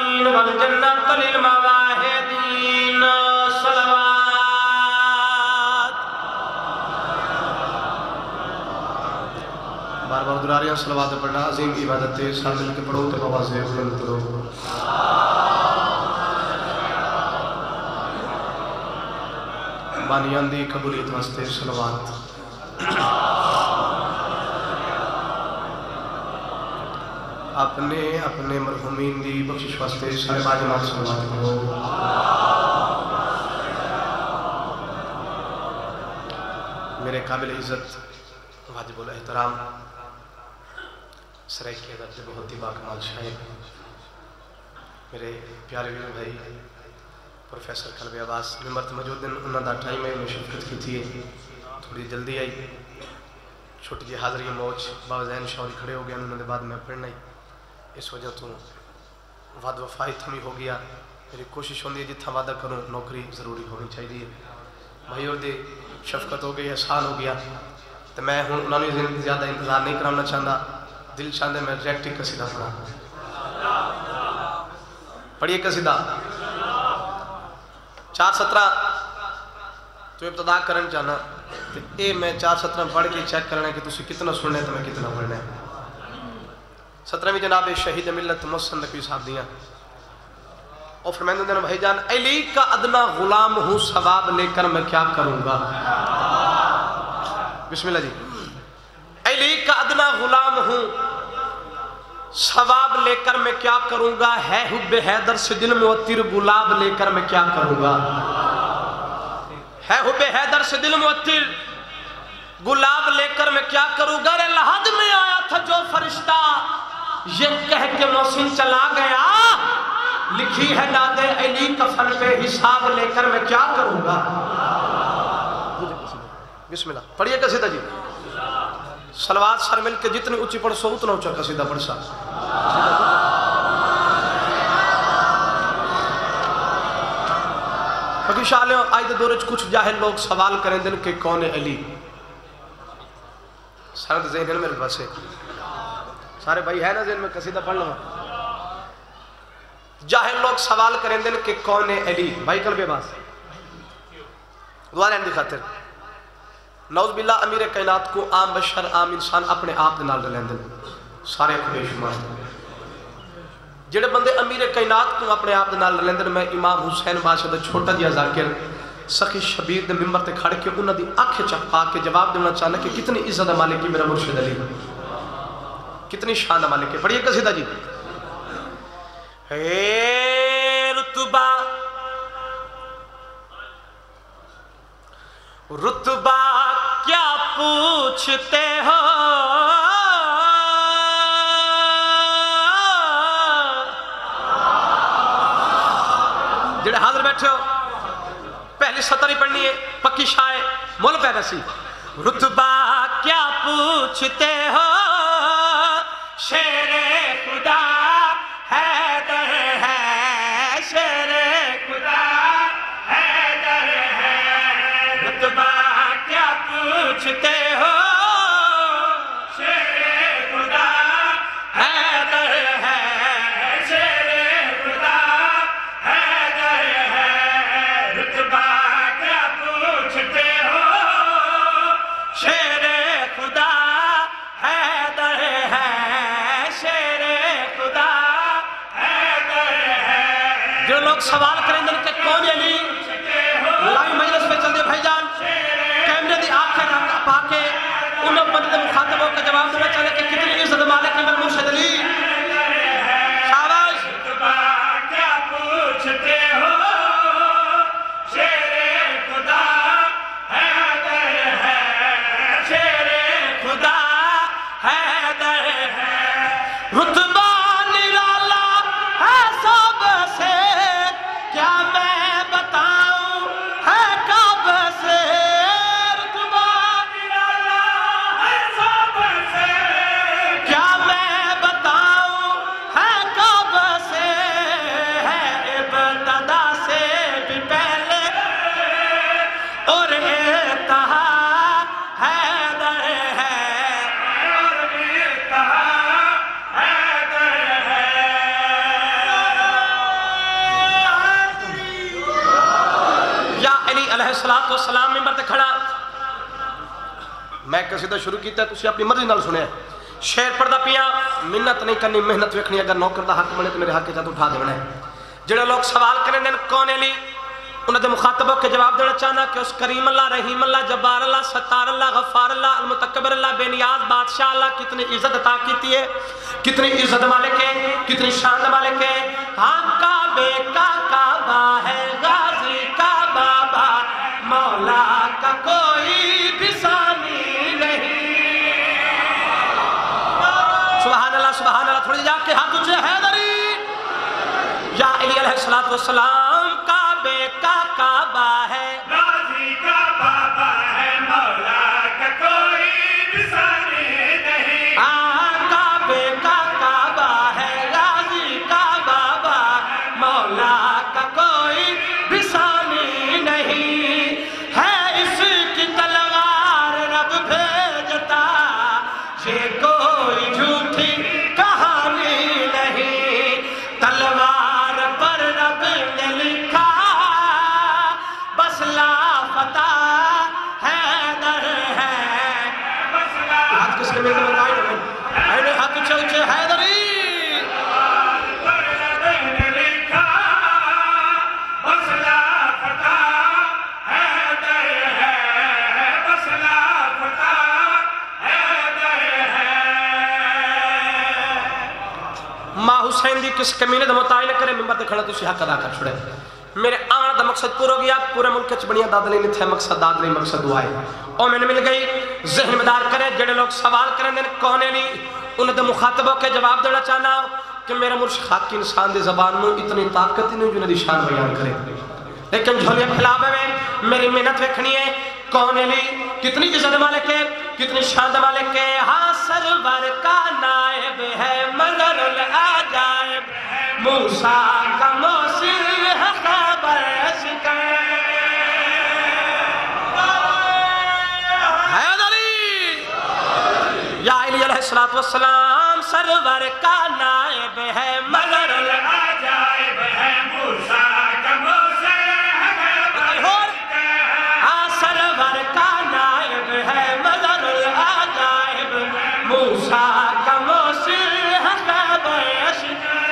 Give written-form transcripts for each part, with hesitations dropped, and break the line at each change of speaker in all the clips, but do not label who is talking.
المتقين والجنة للمواهدين صلوات بار بار دراریاں صلوات پڑھنا عظیم عبادت ہے ساتھ مل کے پڑھو تو آواز ہے بلند کرو بانیان دی قبولیت واسطے صلوات اپنے مرحومین دی بخشش واسطے سارے باجمات صلوات کرو میرے قابل عزت واجب الاحترام سرائکی ادب سے بہت ہی باکمال شاعر میرے پیارے ویرو بھائی پروفیسر قلب عباس ممبر تے موجود ہیں انہوں دا ٹائم ہے انہوں شرکت کی تھی تھوڑی جلدی آئی چھوٹی جی حاضری موج باوزین شاوری کھڑے ہو گئے انہوں نے بعد میں پڑھنا ہی اس وجہ تو وعد وفائی تھمی ہو گیا میری کوشش ہوندی ہے جتھا وعدہ کروں نوکری ضروری ہونی چاہیے بھائی اور دے شفقت ہو گئی احسان ہو گیا تو میں ہوں انہوں نے زیادہ انتظار نہیں کرانا چاہتا دل چاہتے میں ڈائریکٹ ہی قصیدہ پڑھا پڑھیے قصیدہ 4:17 تو ابتدا کرن چاہنا اے میں 4:17 پڑھ کے چیک کرنا ہے کہ تسی کتنا سننا ہے تو میں کتنا پڑھنا ہے 17ویں جناب شہید ملت محسن نقوی صاحب دیاں اور فرمائندہ دینا بھائی جان علی کا ادنا غلام ہوں ثواب لے کر میں کیا کروں گا بسم اللہ جی علی کا ادنا غلام ہوں ثواب لے کر میں کیا کروں گا ہے حب حیدر سے دل معطر گلاب لے کر میں کیا کروں گا ہے حب حیدر سے دل معطر گلاب لے کر میں کیا کروں گا رے لحد میں آیا تھا جو فرشتہ یہ کہہ کے محسن چلا گیا لکھی ہے داد علی کفن پہ حساب لے کر میں کیا کروں گا بسم اللہ پڑھئے قصیدہ جی صلوات سر مل کے جتنی اونچی پڑھ سو اتنا اونچا قصیدہ پڑھ سا باقی شاہلیوں آئیدہ دورج کچھ جاہل لوگ سوال کریں دن کہ کون ہے علی سارے ذہن ہے میرے پاس ہے سارے بھائی ہے نا ذہن میں قصیدہ پڑھ لوں جاہل لوگ سوال کریں دن کہ کون ہے علی بھائی قلب عباس دعا رہن دی خاطر نعوذ باللہ امیر کائنات کو عام بشر عام انسان اپنے آپ دے نال رلین دن سارے بے شمار جڑے بندے امیر کائنات کو اپنے آپ دے نال رلین دن میں امام حسین بادشاہ دا چھوٹا جیا ذاکر سخی شبیر دے ممبر تے کھڑ کے انہاں دی آنکھیں چپا کے جواب دینا چاہنا کہ کتنی عزت مالک کی میرا مرشد علی کتنی شان مالک ہے پڑھئے قصیدہ جی اے رتبہ کیا پوچھتے ہو جڑے حاضر بیٹھے ہو پہلی سطر ہی پڑھنی ہے پکی شائع مول پیدا سی رتبہ کیا پوچھتے ہو شیر خدا حیدر ہے شیر خدا حیدر ہے رتبہ کیا پوچھتے ہو شیر خدا حیدر ہے شیر خدا حیدر ہے رتبہ کیا پوچھتے ہو شیر خدا حیدر ہے شیر خدا حیدر ہے جو لوگ سوال کریں دن کہ کون علی لائی مجلس پہ چل دے بھائی جان کیمرے دی آنکھیں پا کے انہوں بندے مخاطبوں کا جواب دینا چاہے کہ کتنی عزت مالک ہے میرے مرشد علی شاباش رتبہ کیا پوچھتے ہو شیر خدا حیدر ہے شیر خدا حیدر ہے رتبہ نرالا ہے سب سے کیا میں بتاؤں ہے کب سے رتبہ نرالا ہے سب سے کیا میں بتاؤں
علیہ السلام منبر تے کھڑا میں قصیدہ شروع کیتا ہے تسی اپنی مرضی نال سنیا شعر پڑھدا پیا منت نہیں کرنی محنت ویکھنی اگر نوکر دا حق بنے تو میرے حق چا تو اٹھا دینا ہے جڑے لوگ سوال کریں دین کون علی انہوں نے مخاطبوں کے جواب دینا چاہنا کہ اس کریم اللہ رحیم اللہ جبار اللہ ستار اللہ غفار اللہ المتکبر اللہ بے نیاز بادشاہ اللہ کتنی عزت عطا کیتی ہے کتنی عزت مالک ہے کتنی شان مالک ہے ہاں کعبے کا کعبہ ہے غازی کا بابا مولا کا کوئی بھی ثانی نہیں سبحان اللہ تھوڑی جا کے ہاتھ اچھے حیدری یا علی علیہ السلام کعبے کا کعبہ ہے
غازی کا بابا ہے مولا کا کوئی بھی ثانی نہیں
کعبے کا کعبہ ہے غازی کا بابا مولا کا کوئی بھی ثانی نہیں ہے اس کی تلوار رب بھیجتا یہ کوئی جھوٹی کہانی نہیں تلوار پر رب نے لکھا بس لاپتہ حیدر ہے ہاتھ کس نے میرے بتائی میں ہاتھ اچھے اچھے حیدری
پر رب نے لکھا بس لاپتہ حیدر ہے بس لاپتہ حیدر ہے
ماں حسین دی کس کمینے دا متعین کرے ممبر دے کھڑا تسی حق ادا کر چھڑے میرے آنا دا مقصد پورا ہو گیا پورے ملک چ بڑیاں داد نہیں تھے مقصد داد نہیں مقصد دعائے اور میں نے مل گئی ذہن مدار کرے جڑے لوگ سوال کریں دیں کون ہے نہیں انہیں دے مخاطبوں کے جواب دینا چاہنا کہ میرا مرشد خاکی انسان دے زبان میں اتنی طاقت نہیں جو ندی شان بیان کرے لیکن جھولیاں پھیلاوے میں میری محنت ویکھنی ہے کون ہے نہیں کتنی عزت مالک ہے کتنی شان مالک ہے ہاں سرور کا نائب ہے مظہر العجائب موسیٰ کا موصل ہے خبر شکر حیدری یا علی علیہ السلام سرور کا نائب ہے مظہر
العجائب ہے موسیٰ کا موصل ہے خبر
سرور کا نائب ہے مظہر العجائب موسیٰ کا موصل ہے خبر شکر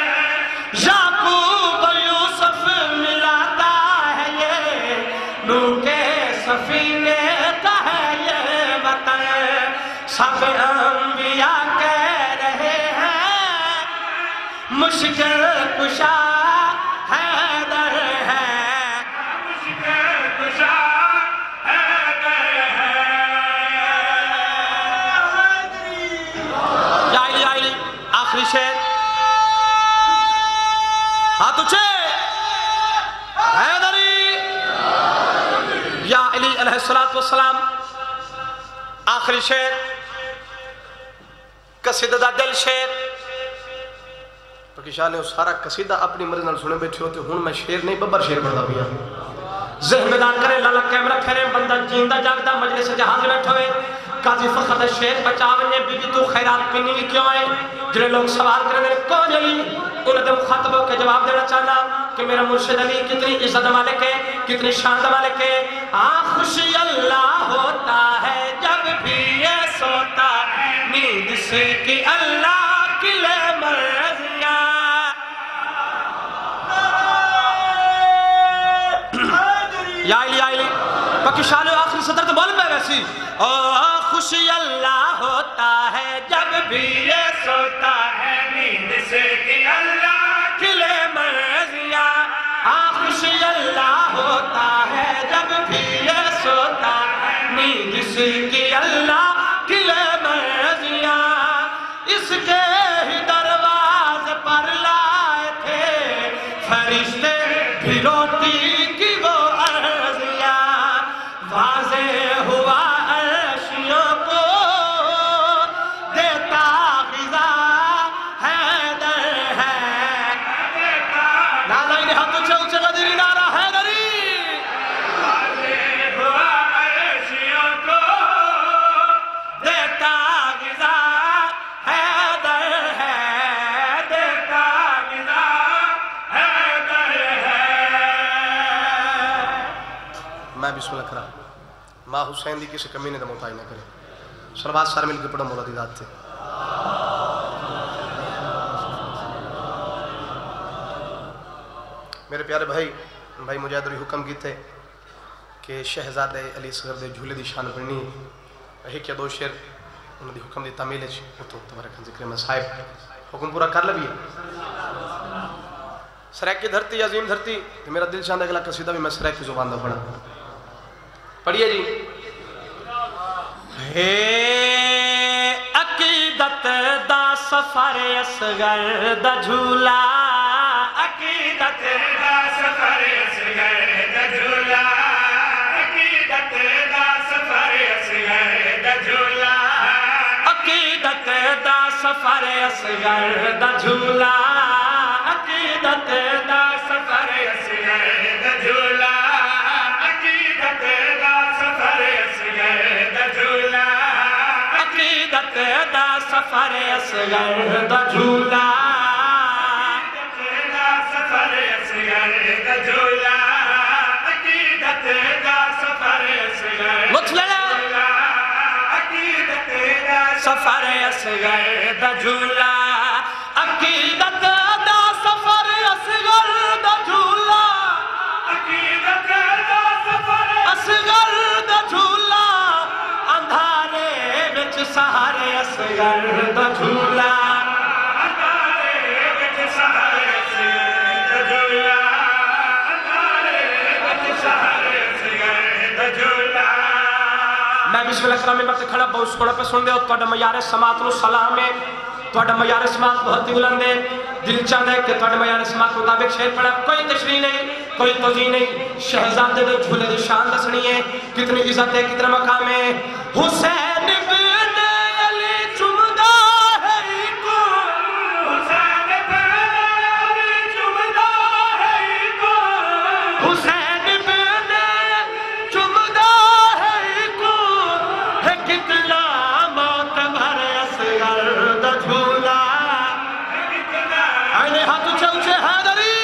یعقوب یوسف ملاتا ہے یہ نوح کے سفینے کا ہے یہ وطن سب انبیاء کہہ رہے ہیں مشکل کشا حیدر ہے
مشکل کشا حیدر ہے
یا علی آخری شعر ہاتھ اچھے حیدری یا علی علیہ السلام آخری شعر قصیدہ دا دل شعر پاکستان نے سارا قصیدہ اپنی مرضی نال سنے بیٹھے ہوتے ہوں میں شعر نہیں ببر شعر پڑھتا پیا ذہن میں دار کرے لالا کیمرہ پھیرے بندہ جیندہ جاگدہ مجلس جہاز بیٹھے ہوئے قاضی فخر دا شعر بچاونے بی بی تو خیرات پینی کی کیوں آئے جنہیں لوگ سوال کرنے کون علی انہیں دے مخاطبوں کے جواب دینا چاہنا کہ میرا مرشد علی کتنی عزت مالک ہے کتنی شان مالک ہے خوشی اللہ ہوتا ہے جب بھی یہ سوتا ہے نیند سے کہ اللہ کی لے مرضیاں یا علی پاکستان آخری صدر تو بول میں ویسی خوشی اللہ ہوتا ہے جب بھی یہ سوتا ہے
نیند سے کہ اللہ
کھلے مرضیاں خوشی اللہ ہوتا ہے جب بھی یہ سوتا ہے نیند سے کہ اللہ کھلے مرضیاں اس کے ہی دروازے پر لائے تھے فرشتے بھی روتی کی وہ عرضیاں واضح ہوا عرشیوں کو دیتا غذا حیدر ہے نالا انہیں ہاتھ اچھے اچھے غدری نارا حیدری
واضح ہوا عرشیوں کو
دیتا غذا حیدر ہے
دیتا غذا حیدر ہے
بسم اللہ کرا ماں حسین دی کسی کمینے دا محتاج نہ کرے صلوات سارے مل کے پڑھو مولا دی ذات تے میرے پیارے بھائی مجاہد حکم کی تھے کہ شہزادے علی اصغر دے جھولے دی شان پڑھنی ایک یا دو شعر انہوں دی حکم دی تعمیل ہے تو تمہارا کھن ذکر میں صاحب حکم پورا کر لبی سریک کی دھرتی عظیم دھرتی میرا دل چاہتا ہے اگلا قصیدہ بھی میں سریک کی زبان دا پڑھا پڑھیے جی
عقیدت دا سفر اصغر دا جھولا عقیدت دا سفر اصغر دا جھولا عقیدت دا سفر اصغر دا جھولا عقیدت دا سفر اصغر دا جھولا عقیدت دا سفر اصغر دا جھولا عقیدت دا سفر اصغر دا جھولا عقیدت دا سفر اصغر دا جھولا سفر اصغر دا جھولا عقیدت دا سفر اصغر دا جھولا عقیدت دا سفر اصغر دا جھولا اندھارے وچ سہارے اصغر دا جھولا اندھارے وچ سہارے اصغر دا جھولا اندھارے وچ سہارے اصغر دا جھولا
میں بسم اللہ کرام میں بات کھڑا بہت سوڑا پہ سن دے اور توڑا میار سماعت نو سلام ہے توڑا میار سماعت بہت ہی بلند ہے دل چاہتا ہے کہ توڑا میار سماعت مطابق شعر پڑھا کوئی تشریح نہیں کوئی توضیح نہیں شہزادے دے جھولے دی شان دسنی ہے کتنی عزت ہے کتنا مقام ہے حسین بن علی چمدہ ہے کو
حسین بن علی چمدہ ہے کو
حسین بن چمدہ ہے کو ہے کتنا معتبر اصغر دا جھولا آئینے ہاتھ اچھے اچھے حیدری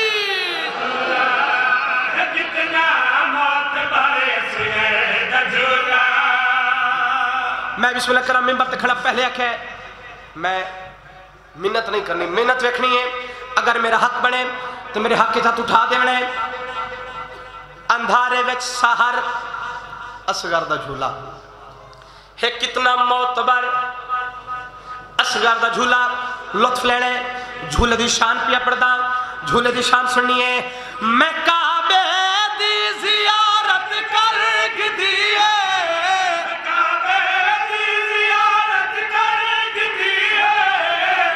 کتنا معتبر اصغر دا جھولا
میں بسم اللہ کرام ممبر تے کھڑا پہلے آکھے میں منت نہیں کرنی محنت ویکھنی ہے اگر میرا حق بنے تو میرے حق کے ساتھ اٹھا دینے اندھارے وچ سہر اصغر دا جھولا ہے کتنا معتبر اصغر دا جھولا لطف لینے جھولے دی شان پیا پڑدا جھولے دی شان سننی ہے میں کعبے دی زیارت کر کے دیئے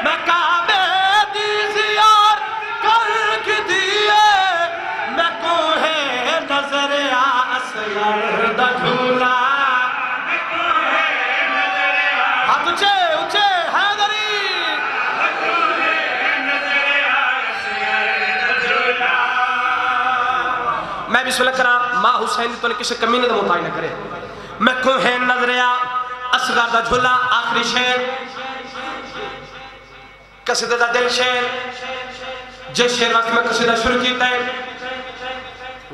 میں کعبے دی زیارت کر کے دیئے میں کوہ نظر اصغر دا جھولا ہاتھ اچھے اچھے حیدری میں بسم اللہ کرام ماں حسین تو نے کسی کمینے دا محتاج نہ کرے میں کوہ نظر اصغر دا جھولا آخری شعر قصیدہ دا دل شعر جس شعر وقت میں قصیدہ شروع کیتا ہے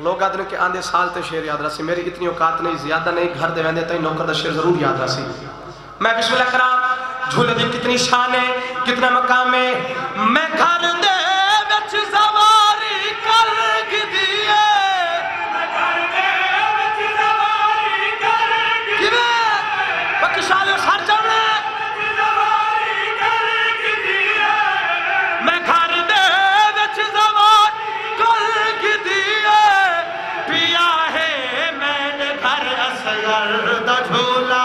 لوگ آدھنے کہ آندھے سال تے شعر یاد رسی میری اتنی اوقات نہیں زیادہ نہیں گھر دے ویندے تائی نوکر دا شعر ضرور یاد رسی میں بسم اللہ کرام جھولے دی کتنی شان ہے کتنا مقام ہے میں گھر دے وچ زواری کر کے دیئے میں گھر دے وچ زواری کر کے دیئے باقی شالیوں سار جانے میں گھر دے وچ زوار کر کے دیئے پیا ہے میں نے گھر اصغر دا جھولا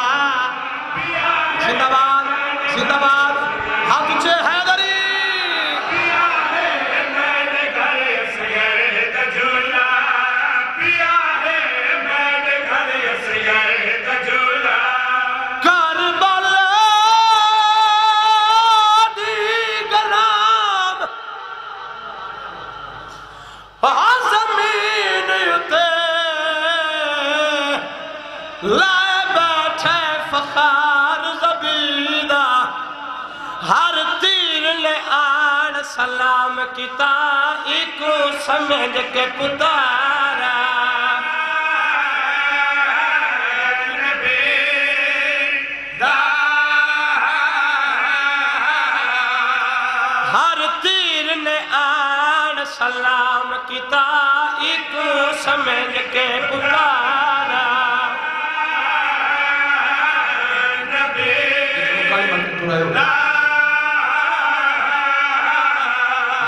زندہ باد ہاتھ اچھے حیدری
پیا ہے میں نے گھر اصغر دا جھولا پیا ہے میں نے گھر اصغر دا جھولا
کربلا دی گلام زمین اتے لائے بیٹھے فخار زبیدہ ہر تیر لے آن سلام کیتا ایکو سمجھ کے پتارا سلام کیتا ایک سمجھ کے پکارا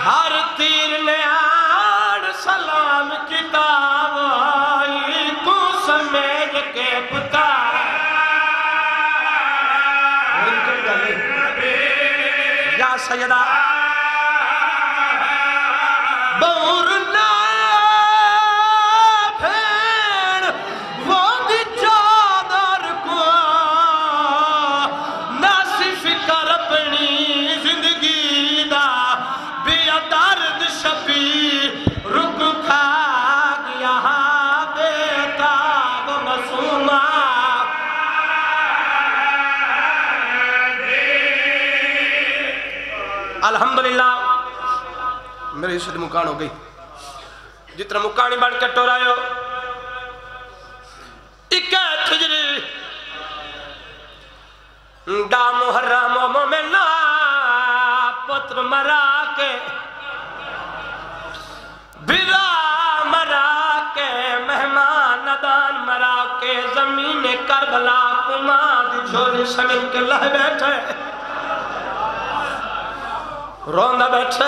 ہر تیر نے آڑ سلام کیتا ایک سمجھ کے پکارا یا سیدہ بورنا پھین وہ دی چادر کو ناصف کر اپنی زندگی دا بیا درد شبی رک کھا گیا بیتاب مسومہ الحمدللہ میری شد مکان ہو گئی جتنا مکانی بڑھ کے ٹورا ہو اکے تجری دا محرم و مومنہ پتر مرا کے برا مرا کے مہمان ندان مرا کے زمین کربلا کماد جھولی سمن کے لہ بیٹھے روندہ بیٹھے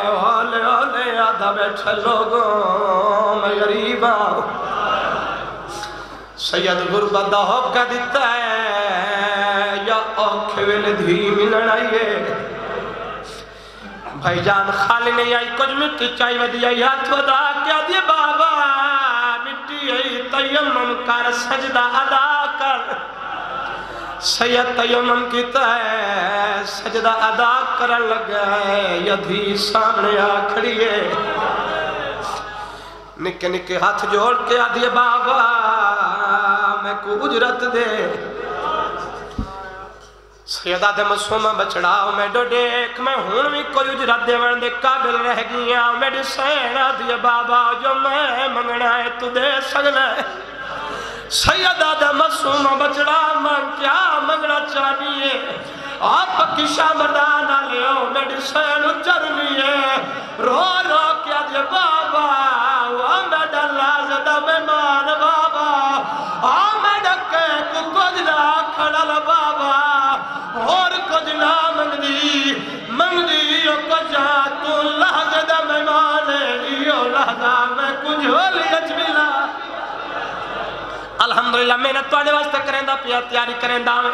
اولے اولے آدھا بیٹھے لوگوں میں غریبا سید غربت دا ہوکا دیتا ہے یا اوکھے ویلے دھیمی لڑائیے بھائی جان خالی نہیں آئی کچھ مٹی چاہی ودیا یاد ودا کیا دیے بابا مٹی آئی تیمم کر سجدہ ادا کر سید تیمم کیتا ہے سجدہ ادا کرن لگا ہے یدھی سامنے آ کھڑیے نکے نکے ہاتھ جوڑ کے آدھیے بابا میں کو اجرت دے سیدہ دے مسومہ بچڑاؤ میں ڈو دیکھ میں ہون بھی کوئی اجرت دے ورندے قابل رہ گیا میری سین آدھیے بابا جو میں منگنا ہے تو دے سگنا ہے سیدہ دے مسومہ بچڑا من کیا منگنا چاہیے آپ کی شامدانہ لیو میری سین چرنیے رو رو کیا دے بابا میں ڈالا زدہ بیمان بابا میں ڈکے کو کجنا کھڑل بابا اور کجنا منگدی کجا تو لحظہ بیمان لیو لحظہ میں کچھ ہولی اجملا الحمدللہ محنت توڑے واسطے کریں دا پیا تیاری کریں دا میں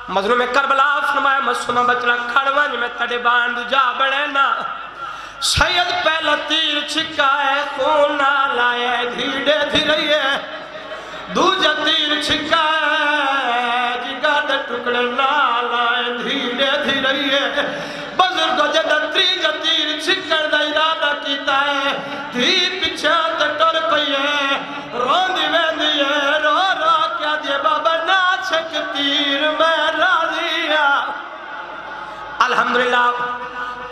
مظلوم کربلا فرمایا مسومہ بچڑا کھڑوانج میں تڑے باندھ جا بڑے نا سید پہلا تیر چھکا ہے خون نہ لائے دھیڑے دھیرئیے دوجہ تیر چھکا ہے جگہ دے ٹکڑے نہ لائے دھیڑے دھیرئیے بزرگو جدہ تریجہ تیر چھکر دا ارادہ کیتا ہے دھی پچھا تے ٹر پئیے روندی ویندیے رو رو کیا دیے بابا نا چھک تیر میں راضیہ الحمدللہ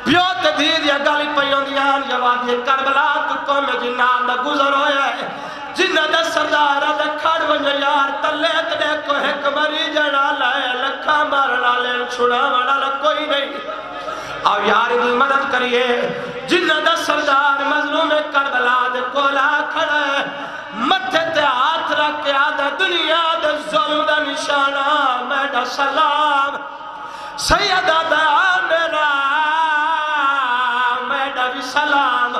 پیوت دید یا گالی پیون دیان جواب یہ کربلا تو قوم جنان دا گزر ہویا ہے جنہ دا سردارہ دا کھڑ ونجا یار تلیت دے کو ایک مری جڑا لائے لکھا مارنا لے چھڑا مارنا کوئی نہیں اور یار دی مدد کریے جنہ دا سردار مظلوم کربلا دے کولا کھڑے متھے تے ہاتھ رکھ کے آدھا دنیا دا ظلم دا نشانہ میڈا سلام سیدہ دا میرا میڈا بھی سلام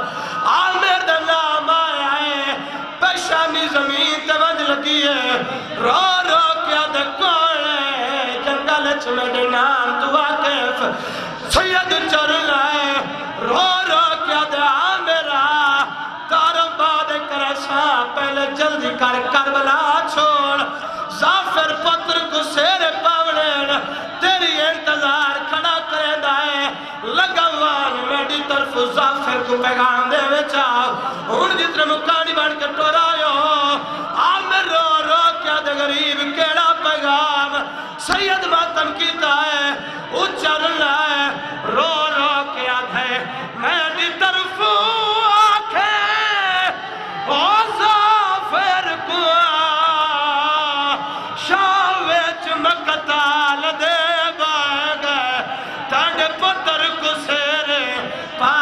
آمیر دا نام آیا ہے پیشانی زمین تے وجھ لگی ہے رو رو کیا دے کوڑے جنگل چھ میڈے نام تو واقف سید چر لائے رو رو کیا دے آمیرا کارم باد کرسا پہلے جلدی کر کربلا چھوڑ زافر پتر کو سیر پاوڑین تیری انتظار کھڑا کرے دائے لگوان میڈی طرف زافر کو پیغام دے وچاو ان جتنے مکانی بڑھ کے ٹورایو آمیر رو رو کیا دے غریب کیڑا پیغام سید ماتم کیتا ہے اچھر لائے رو رو کیا دے میڈی طرف آکھے او زافر کو شاوچ مقتال دے باگے تانڈ پتر کو سیرے پا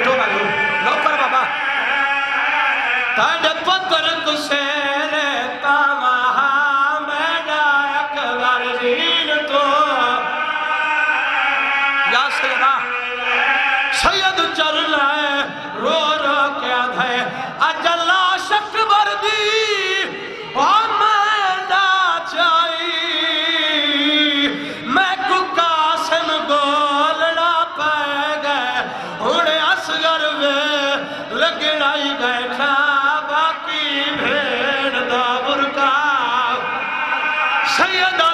بیٹھو بھائیو نوکر بابا تاڑ پتر کسیر تامہا میڈا اکبر دین تو یا سیدہ سید چل رہے رو رو کیا دھے اجلا شک بردی اور میں نہ چاہی میں کو قاسم گولڑا پہ گئے انہیں اصغر میں لگڑائی گئے تھا باقی بھیڑ دا برکا سیدہ